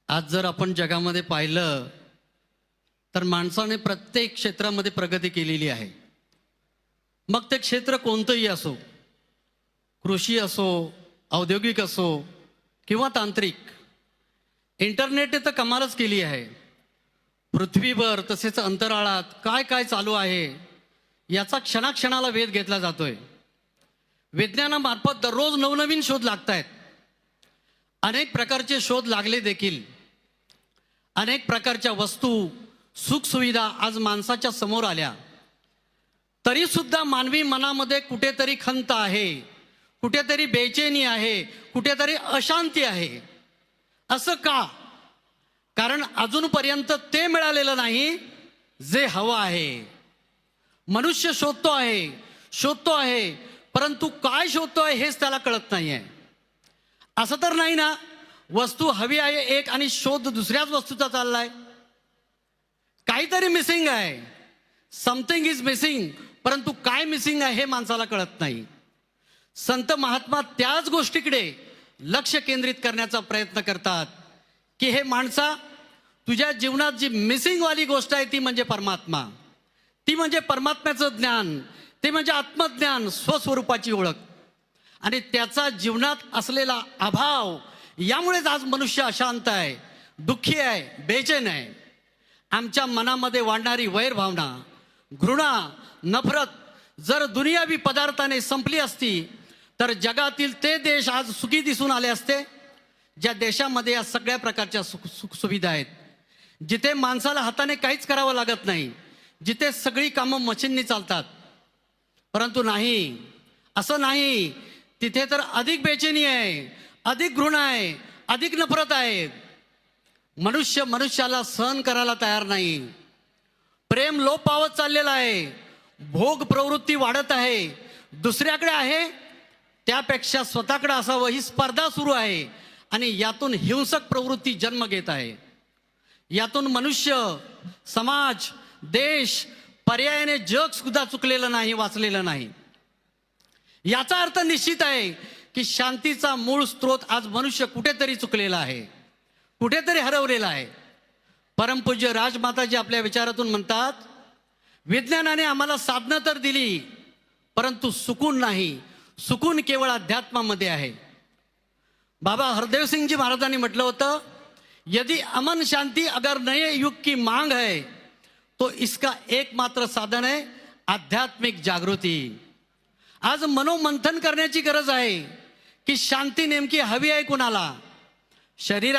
आज जर आपण जगामध्ये पाहिलं तर माणसाने प्रत्येक क्षेत्रामध्ये प्रगती केलेली आहे. मग ते क्षेत्र कोणतंही असो, कृषी असो, औद्योगिक असो किंवा तांत्रिक. इंटरनेटने तर कमालच केली आहे. पृथ्वीवर तसेच अंतराळात काय काय चालू आहे याचा क्षणाक्षणाला वेध घेतला जातोय. विज्ञानामार्फत दररोज नवनवीन शोध लागत आहेत. अनेक प्रकारचे शोध लागले देखील. अनेक प्रकारच्या वस्तू, सुखसुविधा आज माणसाच्या समोर आल्या. तरी सुद्धा मानवी मनामध्ये कुठेतरी खंत आहे, कुठेतरी बेचैनी आहे, कुठेतरी अशांती आहे. असं का? कारण अजूनपर्यंत ते मिळालेलं नाही जे हवं आहे. मनुष्य शोधतो आहे, परंतु काय शोधतोय हेच त्याला कळत नाही आहे. असं तर नाही ना, वस्तू हवी आहे एक आणि शोध दुसऱ्याच वस्तूचा चाललाय. काहीतरी मिसिंग आहे. Something is missing. परंतु काय मिसिंग आहे हे माणसाला कळत नाही. संत महात्मा त्याच गोष्टीकडे लक्ष केंद्रित करण्याचा प्रयत्न करतात की हे माणसा, तुझ्या जीवनात जी मिसिंग वाली गोष्ट आहे ती म्हणजे परमात्मा. ती म्हणजे परमात्म्याचं ज्ञान, ते म्हणजे आत्मज्ञान, स्वस्वरूपाची ओळख. आणि त्याचा जीवनात असलेला अभाव, यामुळेच आज मनुष्य अशांत आहे, दुःखी आहे, बेचैन आहे. आमच्या मनामध्ये वाढणारी वैरभावना, घृणा, नफरत जर दुनियावी पदार्थाने संपली असती तर जगातील ते देश आज सुखी दिसून आले असते ज्या देशामध्ये या सगळ्या प्रकारच्या सुखसुविधा आहेत, जिथे माणसाला हाताने काहीच करावं लागत नाही, जिथे सगळी कामं मशीननी चालतात. परंतु नाही, असं नाही. तिथे तर अधिक बेचैनी आहे, अधिक घृणा आहे, अधिक नफरत आहे. मनुष्य मनुष्याला सहन करायला तयार नाही. प्रेम लोप पावत चाललेला आहे. भोग प्रवृत्ती वाढत आहे. दुसऱ्याकडे आहे त्यापेक्षा स्वतःकडे असावं ही स्पर्धा सुरू आहे. आणि यातून हिंसक प्रवृत्ती जन्म घेत आहे. यातून मनुष्य, समाज, देश, पर्यायाने जग सुद्धा चुकलेलं नाही, वाचलेलं नाही. याचा अर्थ निश्चित आहे की शांतीचा मूळ स्रोत आज मनुष्य कुठेतरी चुकलेला आहे, कुठेतरी हरवलेला आहे. परमपूज्य राजमाताजी आपल्या विचारातून म्हणतात, विज्ञानाने आम्हाला साधनं तर दिली, परंतु सुकून नाही. सुकून केवळ अध्यात्मामध्ये आहे. बाबा हरदेवसिंगजी महाराजांनी म्हटलं होतं, यदि अमन शांति अगर नए युग की मांग है तो इसका एकमात्र साधन है आध्यात्मिक जागृती. आज मनोमंथन करण्याची गरज आहे की शांती नेमकी हवी आहे कुणाला. शरीरात